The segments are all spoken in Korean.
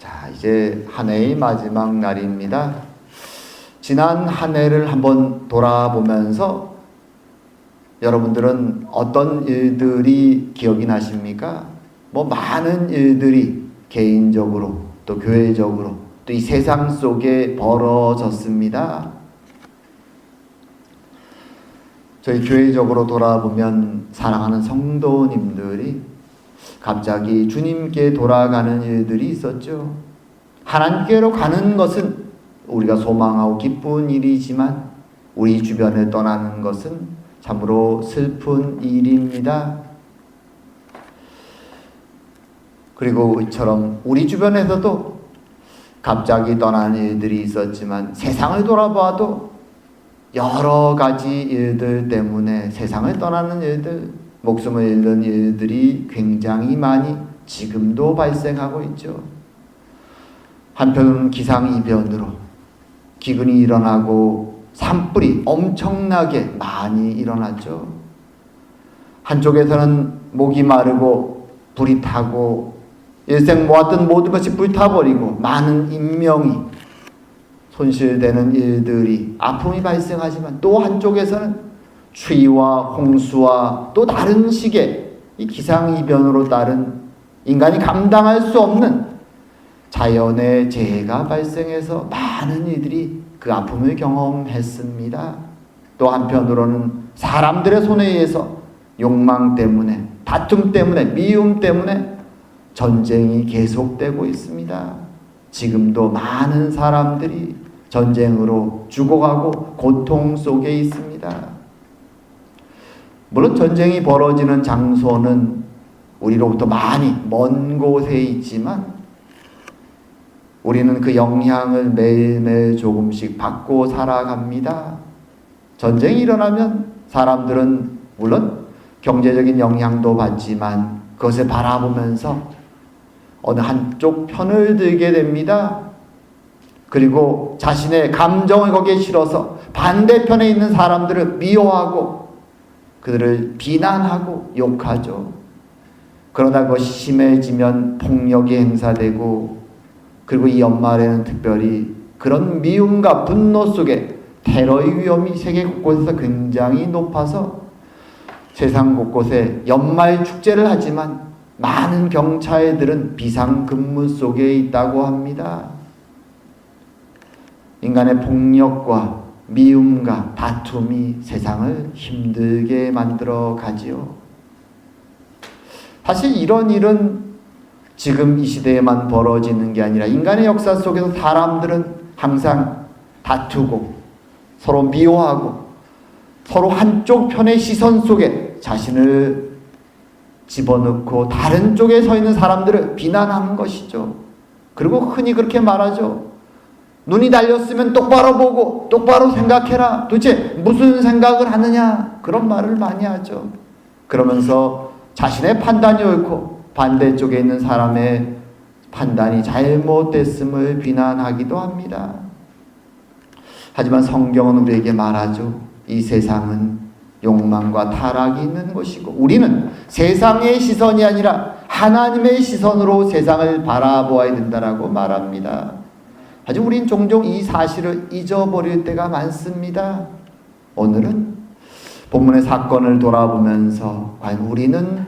자, 이제 한 해의 마지막 날입니다. 지난 한 해를 한번 돌아보면서 여러분들은 어떤 일들이 기억이 나십니까? 많은 일들이 개인적으로 또 교회적으로 또 이 세상 속에 벌어졌습니다. 저희 교회적으로 돌아보면 사랑하는 성도님들이 갑자기 주님께 돌아가는 일들이 있었죠. 하나님께로 가는 것은 우리가 소망하고 기쁜 일이지만 우리 주변에 떠나는 것은 참으로 슬픈 일입니다. 그리고 이처럼 우리 주변에서도 갑자기 떠나는 일들이 있었지만 세상을 돌아봐도 여러 가지 일들 때문에 세상을 떠나는 일들, 목숨을 잃는 일들이 굉장히 많이 지금도 발생하고 있죠. 한편으로는 기상이변으로 기근이 일어나고 산불이 엄청나게 많이 일어났죠. 한쪽에서는 목이 마르고 불이 타고 일생 모았던 모든 것이 불타버리고 많은 인명이 손실되는 일들이 아픔이 발생하지만 또 한쪽에서는 추위와 홍수와 또 다른 식의 이 기상이변으로 따른 인간이 감당할 수 없는 자연의 재해가 발생해서 많은 이들이 그 아픔을 경험했습니다. 또 한편으로는 사람들의 손에 의해서 욕망 때문에, 다툼 때문에, 미움 때문에 전쟁이 계속되고 있습니다. 지금도 많은 사람들이 전쟁으로 죽어가고 고통 속에 있습니다. 물론 전쟁이 벌어지는 장소는 우리로부터 많이 먼 곳에 있지만 우리는 그 영향을 매일매일 조금씩 받고 살아갑니다. 전쟁이 일어나면 사람들은 물론 경제적인 영향도 받지만 그것을 바라보면서 어느 한쪽 편을 들게 됩니다. 그리고 자신의 감정을 거기에 실어서 반대편에 있는 사람들을 미워하고 그들을 비난하고 욕하죠. 그러다 그것이 심해지면 폭력이 행사되고 그리고 이 연말에는 특별히 그런 미움과 분노 속에 테러의 위험이 세계 곳곳에서 굉장히 높아서 세상 곳곳에 연말 축제를 하지만 많은 경찰들은 비상근무 속에 있다고 합니다. 인간의 폭력과 미움과 다툼이 세상을 힘들게 만들어 가지요. 사실 이런 일은 지금 이 시대에만 벌어지는 게 아니라 인간의 역사 속에서 사람들은 항상 다투고 서로 미워하고 서로 한쪽 편의 시선 속에 자신을 집어넣고 다른 쪽에 서 있는 사람들을 비난하는 것이죠. 그리고 흔히 그렇게 말하죠. 눈이 달렸으면 똑바로 보고 똑바로 생각해라. 도대체 무슨 생각을 하느냐. 그런 말을 많이 하죠. 그러면서 자신의 판단이 옳고 반대쪽에 있는 사람의 판단이 잘못됐음을 비난하기도 합니다. 하지만 성경은 우리에게 말하죠. 이 세상은 욕망과 타락이 있는 것이고 우리는 세상의 시선이 아니라 하나님의 시선으로 세상을 바라보아야 된다라고 말합니다. 하지만 우린 종종 이 사실을 잊어버릴 때가 많습니다. 오늘은 본문의 사건을 돌아보면서 과연 우리는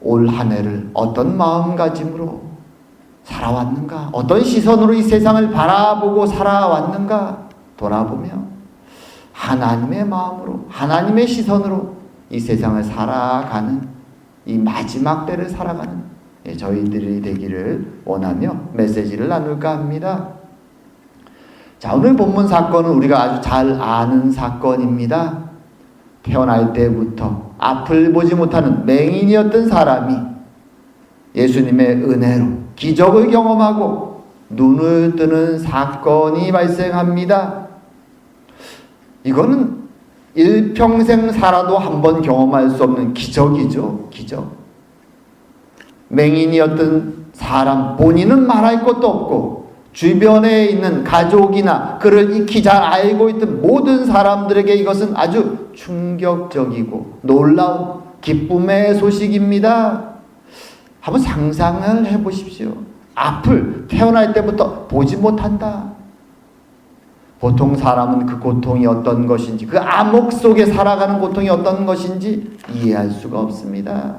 올 한 해를 어떤 마음가짐으로 살아왔는가? 어떤 시선으로 이 세상을 바라보고 살아왔는가? 돌아보며 하나님의 마음으로 하나님의 시선으로 이 세상을 살아가는 이 마지막 때를 살아가는 저희들이 되기를 원하며 메시지를 나눌까 합니다. 자, 오늘 본문 사건은 우리가 아주 잘 아는 사건입니다. 태어날 때부터 앞을 보지 못하는 맹인이었던 사람이 예수님의 은혜로 기적을 경험하고 눈을 뜨는 사건이 발생합니다. 이거는 일평생 살아도 한 번 경험할 수 없는 기적이죠. 기적. 맹인이었던 사람 본인은 말할 것도 없고 주변에 있는 가족이나 그를 익히 잘 알고 있던 모든 사람들에게 이것은 아주 충격적이고 놀라운 기쁨의 소식입니다. 한번 상상을 해보십시오. 앞을 태어날 때부터 보지 못한다. 보통 사람은 그 고통이 어떤 것인지, 그 암흑 속에 살아가는 고통이 어떤 것인지 이해할 수가 없습니다.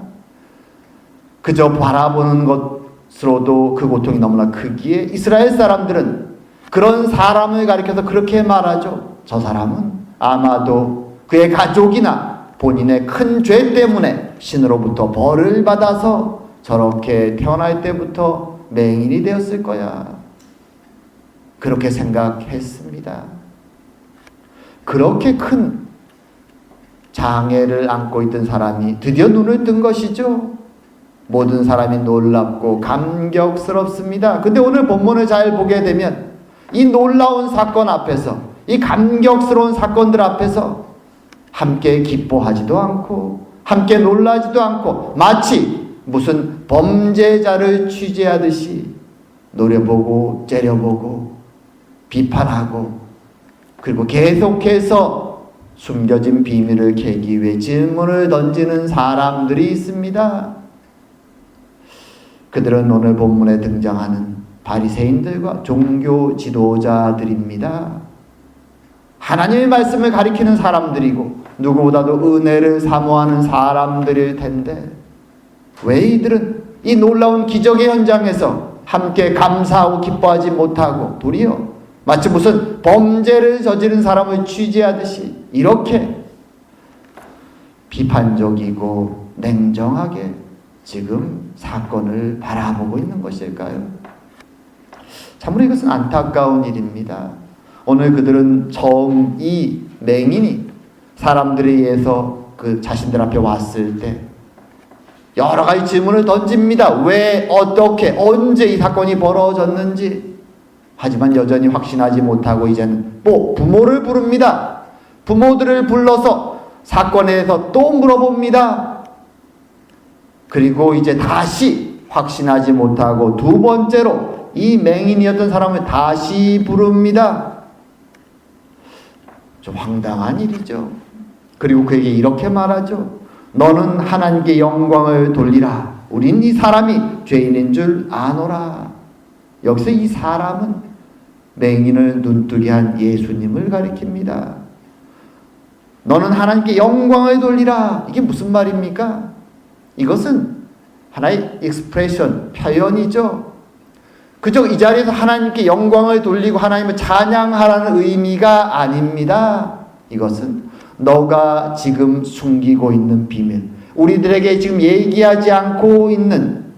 그저 바라보는 것으로도 그 고통이 너무나 크기에 이스라엘 사람들은 그런 사람을 가리켜서 그렇게 말하죠. 저 사람은 아마도 그의 가족이나 본인의 큰 죄 때문에 신으로부터 벌을 받아서 저렇게 태어날 때부터 맹인이 되었을 거야. 그렇게 생각했습니다. 그렇게 큰 장애를 안고 있던 사람이 드디어 눈을 뜬 것이죠. 모든 사람이 놀랍고 감격스럽습니다. 근데 오늘 본문을 잘 보게 되면 이 놀라운 사건 앞에서, 이 감격스러운 사건들 앞에서 함께 기뻐하지도 않고 함께 놀라지도 않고 마치 무슨 범죄자를 취재하듯이 노려보고 째려보고 비판하고 그리고 계속해서 숨겨진 비밀을 캐기 위해 질문을 던지는 사람들이 있습니다. 그들은 오늘 본문에 등장하는 바리새인들과 종교 지도자들입니다. 하나님의 말씀을 가리키는 사람들이고 누구보다도 은혜를 사모하는 사람들일 텐데 왜 이들은 이 놀라운 기적의 현장에서 함께 감사하고 기뻐하지 못하고 도리어 마치 무슨 범죄를 저지른 사람을 취재하듯이 이렇게 비판적이고 냉정하게 지금 사건을 바라보고 있는 것일까요? 참으로 이것은 안타까운 일입니다. 오늘 그들은 처음 이 맹인이 사람들에 의해서 그 자신들 앞에 왔을 때 여러 가지 질문을 던집니다. 왜, 어떻게, 언제 이 사건이 벌어졌는지. 하지만 여전히 확신하지 못하고 이제는 부모를 부릅니다. 부모들을 불러서 사건에 대해서 또 물어봅니다. 그리고 이제 다시 확신하지 못하고 두 번째로 이 맹인이었던 사람을 다시 부릅니다. 좀 황당한 일이죠. 그리고 그에게 이렇게 말하죠. 너는 하나님께 영광을 돌리라. 우린 이 사람이 죄인인 줄 아노라. 여기서 이 사람은 맹인을 눈뜨게 한 예수님을 가리킵니다. 너는 하나님께 영광을 돌리라. 이게 무슨 말입니까? 이것은 하나의 익스프레션, 표현이죠. 그저 이 자리에서 하나님께 영광을 돌리고 하나님을 찬양하라는 의미가 아닙니다. 이것은 너가 지금 숨기고 있는 비밀, 우리들에게 지금 얘기하지 않고 있는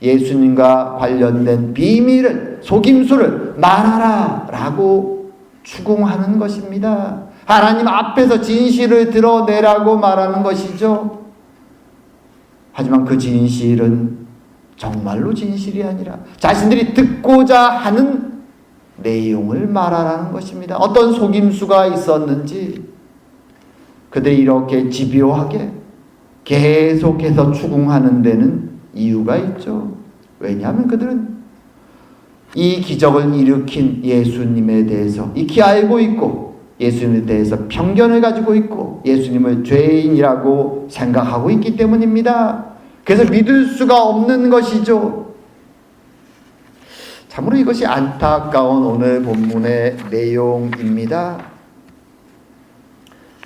예수님과 관련된 비밀을, 속임수를 말하라 라고 추궁하는 것입니다. 하나님 앞에서 진실을 드러내라고 말하는 것이죠. 하지만 그 진실은 정말로 진실이 아니라 자신들이 듣고자 하는 내용을 말하라는 것입니다. 어떤 속임수가 있었는지 그들이 이렇게 집요하게 계속해서 추궁하는 데는 이유가 있죠. 왜냐하면 그들은 이 기적을 일으킨 예수님에 대해서 익히 알고 있고 예수님에 대해서 편견을 가지고 있고 예수님을 죄인이라고 생각하고 있기 때문입니다. 그래서 믿을 수가 없는 것이죠. 참으로 이것이 안타까운 오늘 본문의 내용입니다.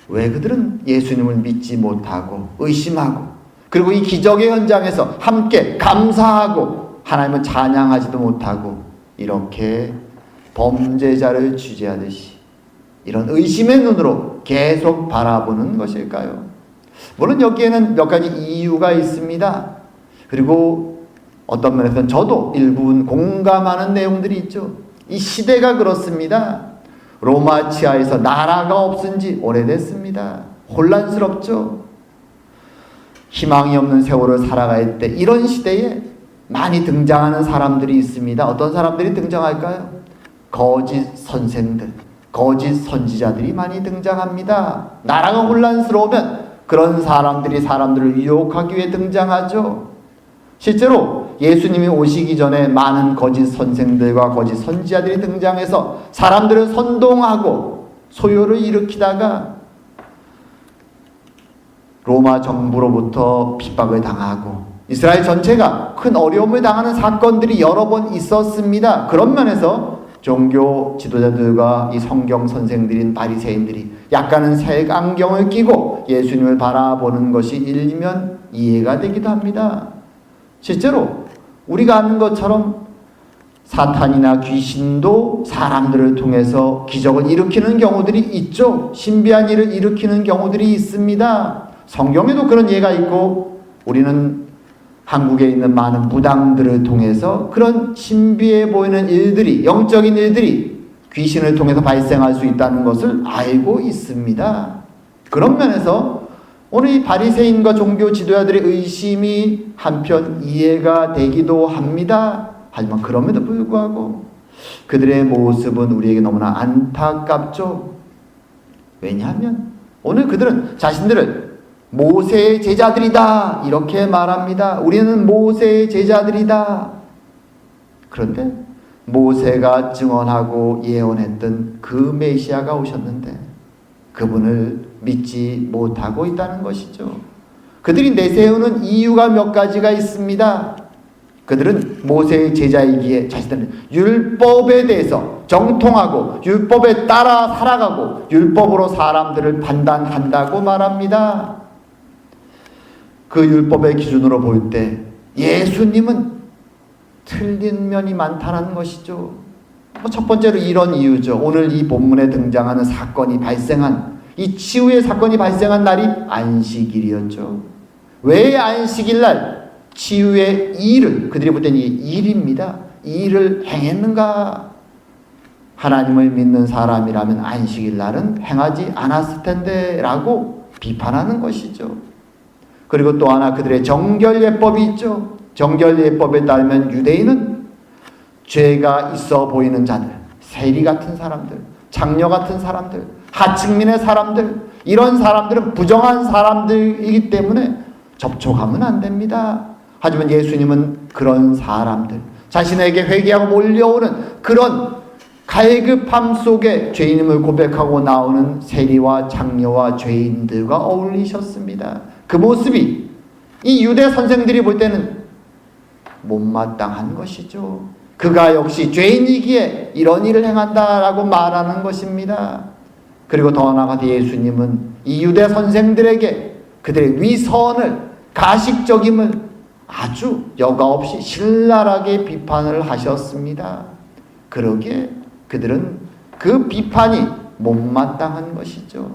왜 그들은 예수님을 믿지 못하고 의심하고 그리고 이 기적의 현장에서 함께 감사하고 하나님을 찬양하지도 못하고 이렇게 범죄자를 취재하듯이 이런 의심의 눈으로 계속 바라보는 것일까요? 물론 여기에는 몇 가지 이유가 있습니다. 그리고 어떤 면에서는 저도 일부분 공감하는 내용들이 있죠. 이 시대가 그렇습니다. 로마 치하에서 나라가 없은 지 오래됐습니다. 혼란스럽죠. 희망이 없는 세월을 살아갈 때 이런 시대에 많이 등장하는 사람들이 있습니다. 어떤 사람들이 등장할까요? 거짓 선생들, 거짓 선지자들이 많이 등장합니다. 나라가 혼란스러우면 그런 사람들이 사람들을 유혹하기 위해 등장하죠. 실제로 예수님이 오시기 전에 많은 거짓 선생들과 거짓 선지자들이 등장해서 사람들을 선동하고 소요를 일으키다가 로마 정부로부터 핍박을 당하고 이스라엘 전체가 큰 어려움을 당하는 사건들이 여러 번 있었습니다. 그런 면에서 종교 지도자들과 이 성경 선생들인 바리새인들이 약간은 색안경을 끼고 예수님을 바라보는 것이 일면 이해가 되기도 합니다. 실제로 우리가 아는 것처럼 사탄이나 귀신도 사람들을 통해서 기적을 일으키는 경우들이 있죠. 신비한 일을 일으키는 경우들이 있습니다. 성경에도 그런 예가 있고 우리는 한국에 있는 많은 무당들을 통해서 그런 신비해 보이는 일들이, 영적인 일들이 귀신을 통해서 발생할 수 있다는 것을 알고 있습니다. 그런 면에서 오늘 이 바리새인과 종교 지도자들의 의심이 한편 이해가 되기도 합니다. 하지만 그럼에도 불구하고 그들의 모습은 우리에게 너무나 안타깝죠. 왜냐하면 오늘 그들은 자신들을 모세의 제자들이다 이렇게 말합니다. 우리는 모세의 제자들이다. 그런데 모세가 증언하고 예언했던 그 메시아가 오셨는데 그분을 믿지 못하고 있다는 것이죠. 그들이 내세우는 이유가 몇 가지가 있습니다. 그들은 모세의 제자이기에 자신들은 율법에 대해서 정통하고 율법에 따라 살아가고 율법으로 사람들을 판단한다고 말합니다. 그 율법의 기준으로 볼 때 예수님은 틀린 면이 많다는 것이죠. 첫 번째로 이런 이유죠. 오늘 이 본문에 등장하는 사건이 발생한 이 치유의 사건이 발생한 날이 안식일이었죠. 왜 안식일날 치유의 일을 그들이 볼 때는 일입니다. 일을 행했는가? 하나님을 믿는 사람이라면 안식일날은 행하지 않았을 텐데 라고 비판하는 것이죠. 그리고 또 하나 그들의 정결예법이 있죠. 정결예법에 따르면 유대인은 죄가 있어 보이는 자들, 세리 같은 사람들, 장녀 같은 사람들, 하층민의 사람들, 이런 사람들은 부정한 사람들이기 때문에 접촉하면 안 됩니다. 하지만 예수님은 그런 사람들, 자신에게 회개하고 몰려오는 그런 갈급함 속에 죄인임을 고백하고 나오는 세리와 장녀와 죄인들과 어울리셨습니다. 그 모습이 이 유대 선생들이 볼 때는 못마땅한 것이죠. 그가 역시 죄인이기에 이런 일을 행한다라고 말하는 것입니다. 그리고 더 나아가 예수님은 이 유대 선생들에게 그들의 위선을, 가식적임을 아주 여과 없이 신랄하게 비판을 하셨습니다. 그러기에 그들은 그 비판이 못마땅한 것이죠.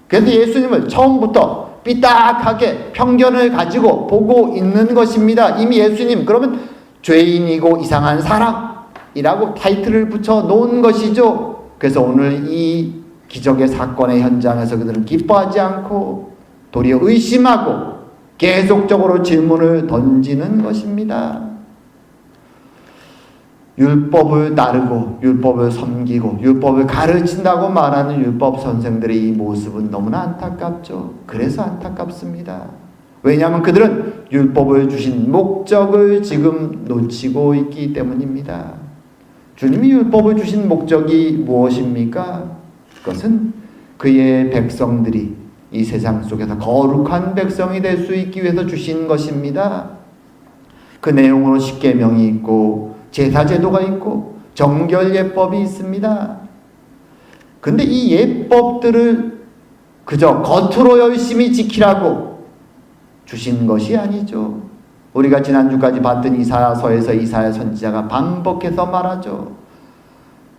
그래서 예수님을 처음부터 삐딱하게 편견을 가지고 보고 있는 것입니다. 이미 예수님 그러면 죄인이고 이상한 사람이라고 타이틀을 붙여 놓은 것이죠. 그래서 오늘 이 기적의 사건의 현장에서 그들은 기뻐하지 않고 도리어 의심하고 계속적으로 질문을 던지는 것입니다. 율법을 따르고 율법을 섬기고 율법을 가르친다고 말하는 율법 선생들의 이 모습은 너무나 안타깝죠. 그래서 안타깝습니다. 왜냐하면 그들은 율법을 주신 목적을 지금 놓치고 있기 때문입니다. 주님이 율법을 주신 목적이 무엇입니까? 그것은 그의 백성들이 이 세상 속에서 거룩한 백성이 될 수 있기 위해서 주신 것입니다. 그 내용으로 십계명이 있고 제사제도가 있고 정결예법이 있습니다. 근데 이 예법들을 그저 겉으로 열심히 지키라고 주신 것이 아니죠. 우리가 지난주까지 봤던 이사야서에서 이사야 선지자가 반복해서 말하죠.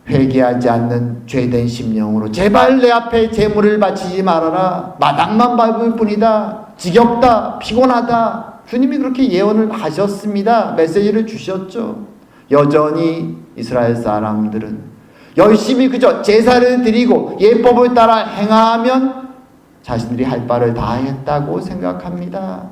회개하지 않는 죄된 심령으로 제발 내 앞에 제물을 바치지 말아라. 마당만 밟을 뿐이다. 지겹다. 피곤하다. 주님이 그렇게 예언을 하셨습니다. 메시지를 주셨죠. 여전히 이스라엘 사람들은 열심히 그저 제사를 드리고 예법을 따라 행하면 자신들이 할 바를 다 했다고 생각합니다.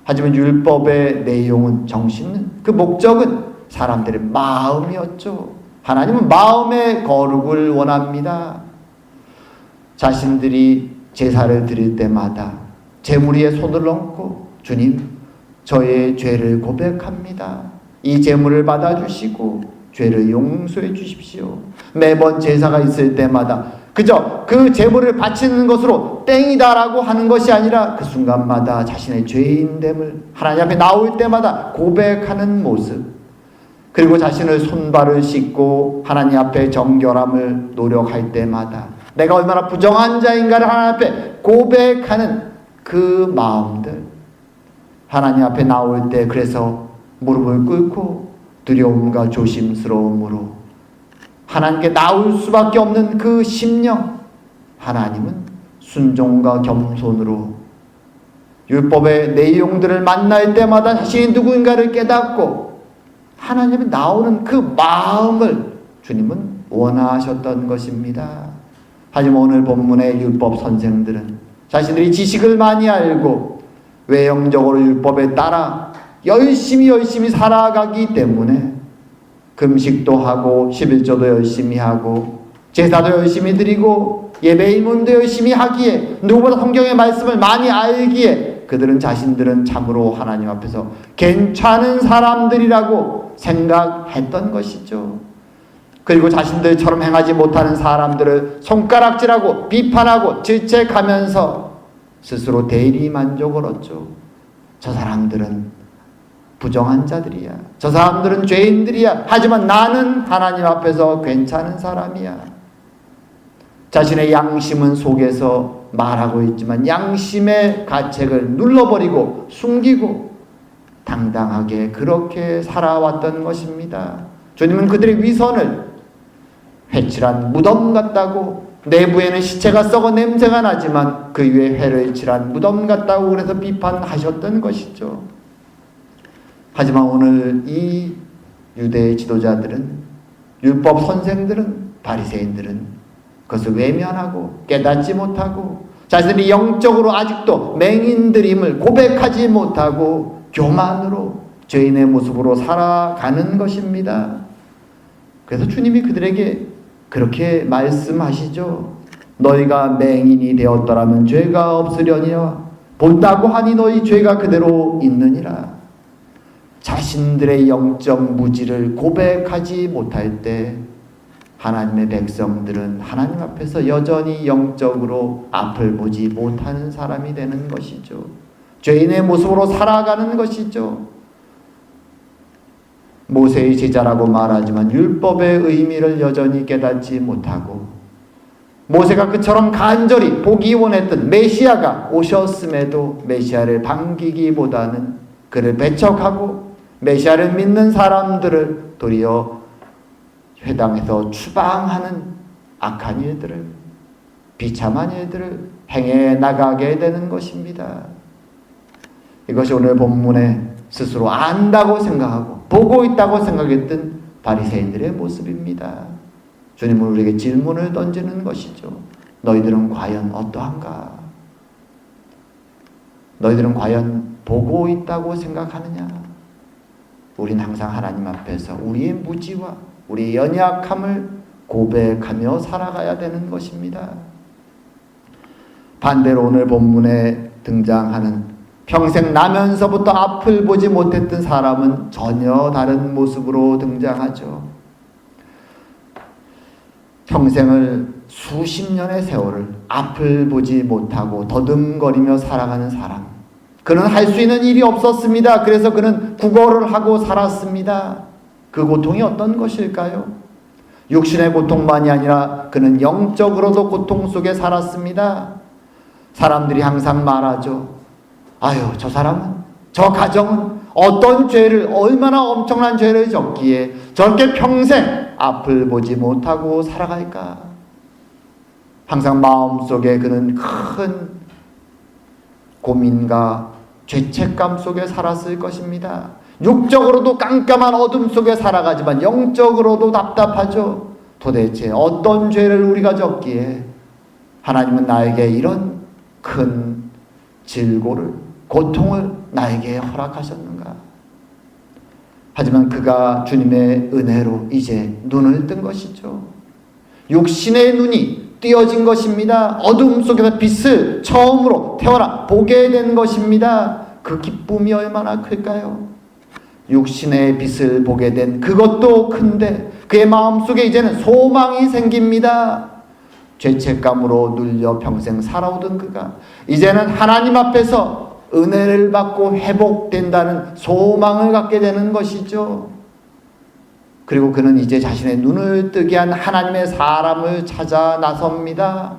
하지만 율법의 내용은, 정신은, 그 목적은 사람들의 마음이었죠. 하나님은 마음의 거룩을 원합니다. 자신들이 제사를 드릴 때마다 제물 위에 손을 얹고 주님, 저의 죄를 고백합니다. 이 제물을 받아주시고 죄를 용서해 주십시오. 매번 제사가 있을 때마다 그저 그 제물을 바치는 것으로 땡이다라고 하는 것이 아니라 그 순간마다 자신의 죄인됨을 하나님 앞에 나올 때마다 고백하는 모습, 그리고 자신을 손발을 씻고 하나님 앞에 정결함을 노력할 때마다 내가 얼마나 부정한 자인가를 하나님 앞에 고백하는 그 마음들, 하나님 앞에 나올 때 그래서 무릎을 꿇고 두려움과 조심스러움으로 하나님께 나올 수밖에 없는 그 심령, 하나님은 순종과 겸손으로 율법의 내용들을 만날 때마다 자신이 누구인가를 깨닫고 하나님이 나오는 그 마음을 주님은 원하셨던 것입니다. 하지만 오늘 본문의 율법 선생들은 자신들이 지식을 많이 알고 외형적으로 율법에 따라 열심히 살아가기 때문에 금식도 하고 11조도 열심히 하고 제사도 열심히 드리고 예배 임문도 열심히 하기에, 누구보다 성경의 말씀을 많이 알기에 그들은 자신들은 참으로 하나님 앞에서 괜찮은 사람들이라고 생각했던 것이죠. 그리고 자신들처럼 행하지 못하는 사람들을 손가락질하고 비판하고 질책하면서 스스로 대리 만족을 얻죠. 저 사람들은 부정한 자들이야. 저 사람들은 죄인들이야. 하지만 나는 하나님 앞에서 괜찮은 사람이야. 자신의 양심은 속에서 말하고 있지만 양심의 가책을 눌러버리고 숨기고 당당하게 그렇게 살아왔던 것입니다. 주님은 그들의 위선을 회칠한 무덤 같다고, 내부에는 시체가 썩어 냄새가 나지만 그 위에 회를 칠한 무덤 같다고 그래서 비판하셨던 것이죠. 하지만 오늘 이 유대의 지도자들은, 율법 선생들은, 바리새인들은 그것을 외면하고 깨닫지 못하고 자신이 영적으로 아직도 맹인들임을 고백하지 못하고 교만으로 죄인의 모습으로 살아가는 것입니다. 그래서 주님이 그들에게 그렇게 말씀하시죠. 너희가 맹인이 되었더라면 죄가 없으려니와 본다고 하니 너희 죄가 그대로 있느니라. 자신들의 영적 무지를 고백하지 못할 때 하나님의 백성들은 하나님 앞에서 여전히 영적으로 앞을 보지 못하는 사람이 되는 것이죠. 죄인의 모습으로 살아가는 것이죠. 모세의 제자라고 말하지만 율법의 의미를 여전히 깨닫지 못하고, 모세가 그처럼 간절히 보기 원했던 메시아가 오셨음에도 메시아를 반기기보다는 그를 배척하고 메시아를 믿는 사람들을 도리어 회당에서 추방하는 악한 일들을, 비참한 일들을 행해 나가게 되는 것입니다. 이것이 오늘 본문에 스스로 안다고 생각하고 보고 있다고 생각했던 바리새인들의 모습입니다. 주님은 우리에게 질문을 던지는 것이죠. 너희들은 과연 어떠한가? 너희들은 과연 보고 있다고 생각하느냐? 우린 항상 하나님 앞에서 우리의 무지와 우리의 연약함을 고백하며 살아가야 되는 것입니다. 반대로 오늘 본문에 등장하는 평생 나면서부터 앞을 보지 못했던 사람은 전혀 다른 모습으로 등장하죠. 평생을 수십 년의 세월을 앞을 보지 못하고 더듬거리며 살아가는 사람, 그는 할 수 있는 일이 없었습니다. 그래서 그는 구걸을 하고 살았습니다. 그 고통이 어떤 것일까요? 육신의 고통만이 아니라 그는 영적으로도 고통 속에 살았습니다. 사람들이 항상 말하죠. 아유, 저 사람은, 저 가정은 어떤 죄를, 얼마나 엄청난 죄를 졌기에 저렇게 평생 앞을 보지 못하고 살아갈까? 항상 마음속에 그는 큰 고민과 죄책감 속에 살았을 것입니다. 육적으로도 깜깜한 어둠 속에 살아가지만 영적으로도 답답하죠. 도대체 어떤 죄를 우리가 졌기에 하나님은 나에게 이런 큰 질고를, 고통을 나에게 허락하셨는가? 하지만 그가 주님의 은혜로 이제 눈을 뜬 것이죠. 육신의 눈이 띄어진 것입니다. 어둠 속에서 빛을 처음으로 태어나 보게 된 것입니다. 그 기쁨이 얼마나 클까요? 육신의 빛을 보게 된 그것도 큰데 그의 마음속에 이제는 소망이 생깁니다. 죄책감으로 눌려 평생 살아오던 그가 이제는 하나님 앞에서 은혜를 받고 회복된다는 소망을 갖게 되는 것이죠. 그리고 그는 이제 자신의 눈을 뜨게 한 하나님의 사람을 찾아 나섭니다.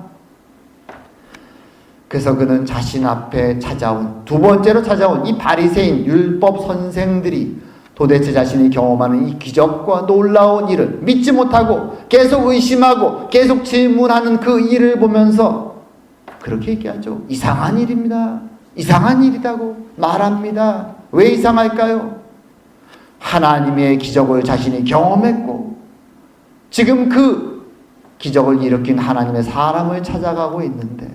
그래서 그는 자신 앞에 찾아온, 두 번째로 찾아온 이 바리새인 율법 선생들이 도대체 자신이 경험하는 이 기적과 놀라운 일을 믿지 못하고 계속 의심하고 계속 질문하는 그 일을 보면서 그렇게 얘기하죠. 이상한 일입니다. 이상한 일이라고 말합니다. 왜 이상할까요? 하나님의 기적을 자신이 경험했고 지금 그 기적을 일으킨 하나님의 사람을 찾아가고 있는데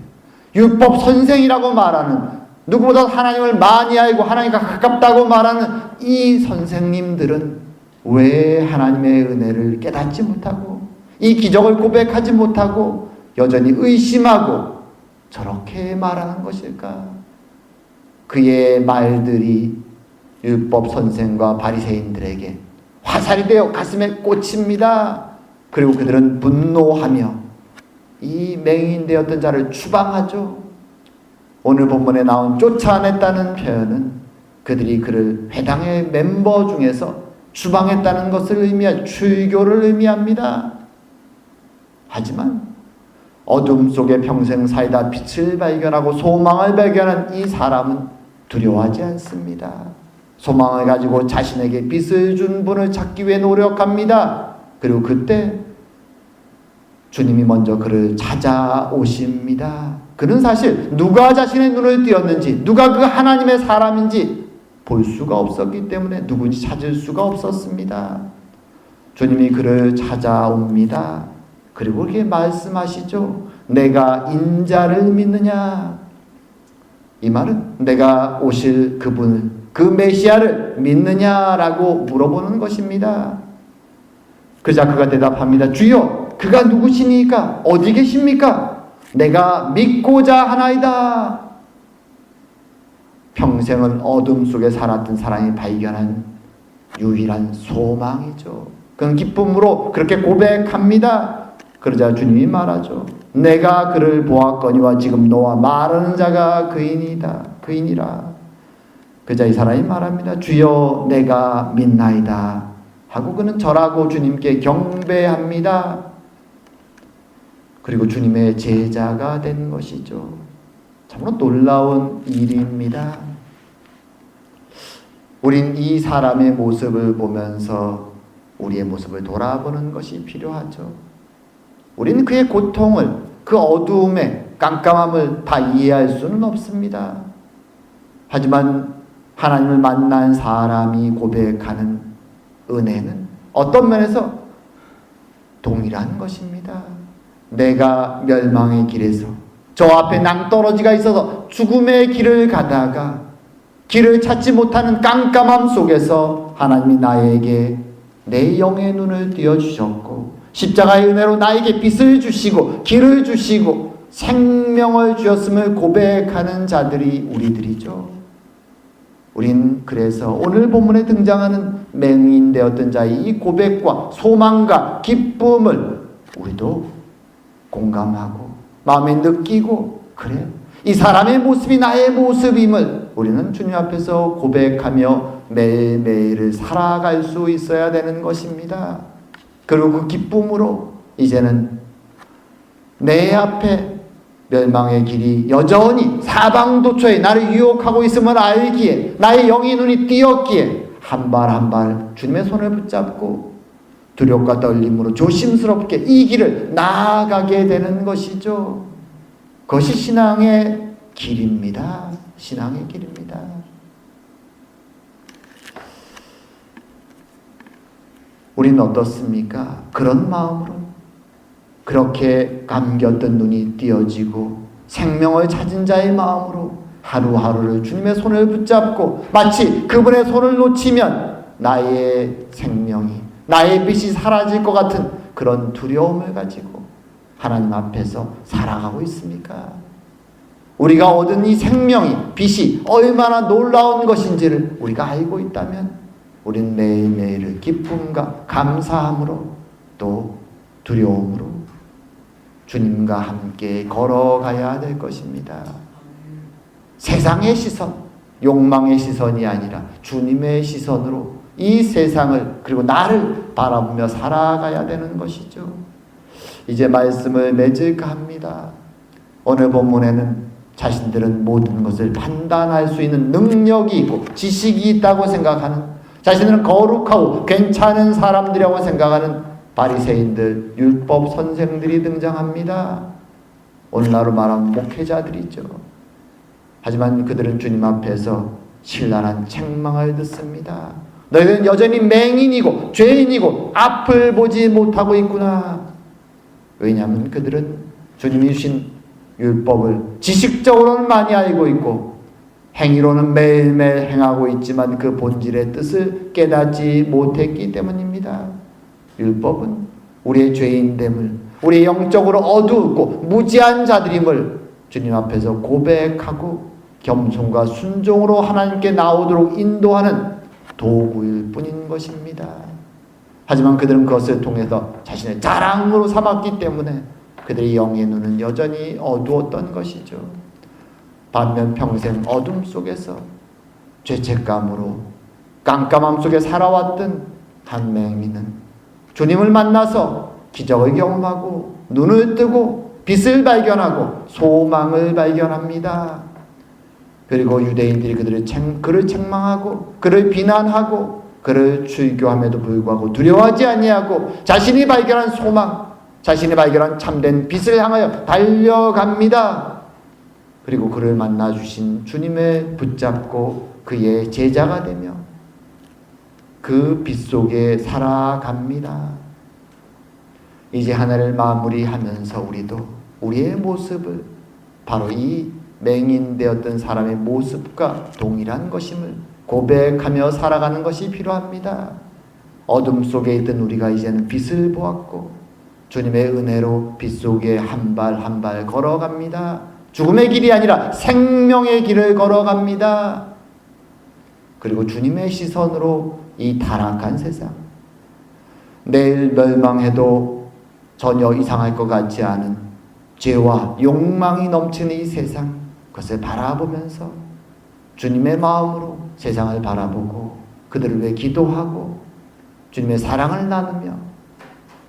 율법 선생이라고 말하는, 누구보다 하나님을 많이 알고 하나님과 가깝다고 말하는 이 선생님들은 왜 하나님의 은혜를 깨닫지 못하고 이 기적을 고백하지 못하고 여전히 의심하고 저렇게 말하는 것일까? 그의 말들이 율법 선생과 바리새인들에게 화살이 되어 가슴에 꽂힙니다. 그리고 그들은 분노하며 이 맹인되었던 자를 추방하죠. 오늘 본문에 나온 쫓아냈다는 표현은 그들이 그를 회당의 멤버 중에서 추방했다는 것을 의미한 출교를 의미합니다. 하지만 어둠 속에 평생 살다 빛을 발견하고 소망을 발견한 이 사람은 두려워하지 않습니다. 소망을 가지고 자신에게 빛을 준 분을 찾기 위해 노력합니다. 그리고 그때 주님이 먼저 그를 찾아오십니다. 그는 사실 누가 자신의 눈을 띄었는지, 누가 그 하나님의 사람인지 볼 수가 없었기 때문에 누군지 찾을 수가 없었습니다. 주님이 그를 찾아옵니다. 그리고 이렇게 말씀하시죠. 내가 인자를 믿느냐? 이 말은 내가 오실 그분을, 그 메시아를 믿느냐라고 물어보는 것입니다. 그자 그가 대답합니다. 주여, 그가 누구시니까? 어디 계십니까? 내가 믿고자 하나이다. 평생은 어둠 속에 살았던 사람이 발견한 유일한 소망이죠. 그는 기쁨으로 그렇게 고백합니다. 그러자 주님이 말하죠. 내가 그를 보았거니와 지금 너와 말하는 자가 그이니라. 그자 이 사람이 말합니다. 주여, 내가 믿나이다 하고 그는 절하고 주님께 경배합니다. 그리고 주님의 제자가 된 것이죠. 참으로 놀라운 일입니다. 우린 이 사람의 모습을 보면서 우리의 모습을 돌아보는 것이 필요하죠. 우리는 그의 고통을, 그 어두움의 깜깜함을 다 이해할 수는 없습니다. 하지만 하나님을 만난 사람이 고백하는 은혜는 어떤 면에서 동일한 것입니다. 내가 멸망의 길에서, 저 앞에 낭떠러지가 있어서 죽음의 길을 가다가 길을 찾지 못하는 깜깜함 속에서 하나님이 나에게 내 영의 눈을 띄워주셨고 십자가의 은혜로 나에게 빛을 주시고 길을 주시고 생명을 주셨음을 고백하는 자들이 우리들이죠. 우린 그래서 오늘 본문에 등장하는 맹인되었던 자의 이 고백과 소망과 기쁨을 우리도 공감하고 마음에 느끼고, 그래, 이 사람의 모습이 나의 모습임을 우리는 주님 앞에서 고백하며 매일매일을 살아갈 수 있어야 되는 것입니다. 그리고 그 기쁨으로 이제는 내 앞에 멸망의 길이 여전히 사방도처에 나를 유혹하고 있음을 알기에, 나의 영의 눈이 띄었기에 한 발 한 발 주님의 손을 붙잡고 두려움과 떨림으로 조심스럽게 이 길을 나아가게 되는 것이죠. 그것이 신앙의 길입니다. 신앙의 길입니다. 우리는 어떻습니까? 그런 마음으로 그렇게 감겼던 눈이 띄어지고 생명을 찾은 자의 마음으로 하루하루를 주님의 손을 붙잡고 마치 그분의 손을 놓치면 나의 생명이, 나의 빛이 사라질 것 같은 그런 두려움을 가지고 하나님 앞에서 살아가고 있습니까? 우리가 얻은 이 생명이, 빛이 얼마나 놀라운 것인지를 우리가 알고 있다면 우리는 매일매일을 기쁨과 감사함으로 또 두려움으로 주님과 함께 걸어가야 될 것입니다. 세상의 시선, 욕망의 시선이 아니라 주님의 시선으로 이 세상을 그리고 나를 바라보며 살아가야 되는 것이죠. 이제 말씀을 맺을까 합니다. 오늘 본문에는 자신들은 모든 것을 판단할 수 있는 능력이 있고 지식이 있다고 생각하는, 자신들은 거룩하고 괜찮은 사람들이라고 생각하는 바리새인들, 율법 선생들이 등장합니다. 오늘날로 말하면 목회자들이죠. 하지만 그들은 주님 앞에서 신랄한 책망을 듣습니다. 너희는 여전히 맹인이고 죄인이고 앞을 보지 못하고 있구나. 왜냐하면 그들은 주님이 주신 율법을 지식적으로는 많이 알고 있고 행위로는 매일매일 행하고 있지만 그 본질의 뜻을 깨닫지 못했기 때문입니다. 율법은 우리의 죄인됨을, 우리의 영적으로 어두웠고 무지한 자들임을 주님 앞에서 고백하고 겸손과 순종으로 하나님께 나오도록 인도하는 도구일 뿐인 것입니다. 하지만 그들은 그것을 통해서 자신의 자랑으로 삼았기 때문에 그들의 영의 눈은 여전히 어두웠던 것이죠. 반면 평생 어둠 속에서 죄책감으로 깜깜함 속에 살아왔던 한 맹인은 주님을 만나서 기적을 경험하고 눈을 뜨고 빛을 발견하고 소망을 발견합니다. 그리고 유대인들이 그를 책망하고 그를 비난하고 그를 출교함에도 불구하고 두려워하지 아니하고 자신이 발견한 소망, 자신이 발견한 참된 빛을 향하여 달려갑니다. 그리고 그를 만나주신 주님을 붙잡고 그의 제자가 되며 그 빛 속에 살아갑니다. 이제 하나를 마무리하면서 우리도 우리의 모습을 바로 이 맹인되었던 사람의 모습과 동일한 것임을 고백하며 살아가는 것이 필요합니다. 어둠 속에 있던 우리가 이제는 빛을 보았고 주님의 은혜로 빛 속에 한 발 한 발 걸어갑니다. 죽음의 길이 아니라 생명의 길을 걸어갑니다. 그리고 주님의 시선으로 이 타락한 세상, 내일 멸망해도 전혀 이상할 것 같지 않은 죄와 욕망이 넘치는 이 세상, 그것을 바라보면서 주님의 마음으로 세상을 바라보고 그들을 위해 기도하고 주님의 사랑을 나누며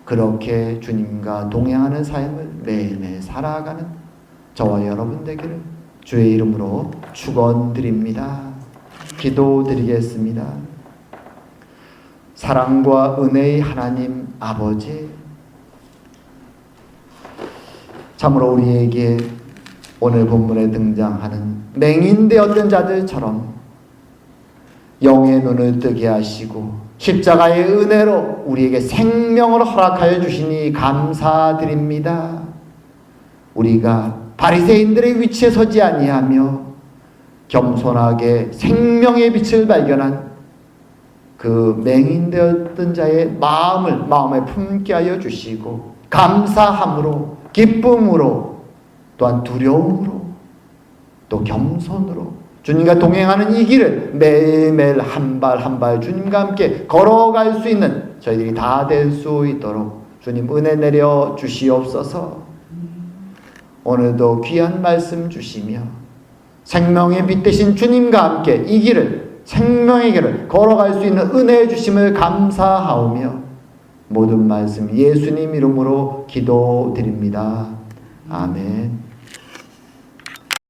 그렇게 주님과 동행하는 삶을 매일매일 살아가는 저와 여러분 되기를 주의 이름으로 축원드립니다. 기도드리겠습니다. 사랑과 은혜의 하나님 아버지, 참으로 우리에게 오늘 본문에 등장하는 맹인되었던 자들처럼 영의 눈을 뜨게 하시고 십자가의 은혜로 우리에게 생명을 허락하여 주시니 감사드립니다. 우리가 바리새인들의 위치에 서지 아니하며 겸손하게 생명의 빛을 발견한 그 맹인되었던 자의 마음에 품게 하여 주시고 감사함으로 기쁨으로 또한 두려움으로 또 겸손으로 주님과 동행하는 이 길을 매일매일 한 발 한 발 주님과 함께 걸어갈 수 있는 저희들이 다 될 수 있도록 주님 은혜 내려 주시옵소서. 오늘도 귀한 말씀 주시며 생명의 빛 되신 주님과 함께 이 길을, 생명의 길을 걸어갈 수 있는 은혜 주심을 감사하오며 모든 말씀 예수님 이름으로 기도드립니다. 아멘.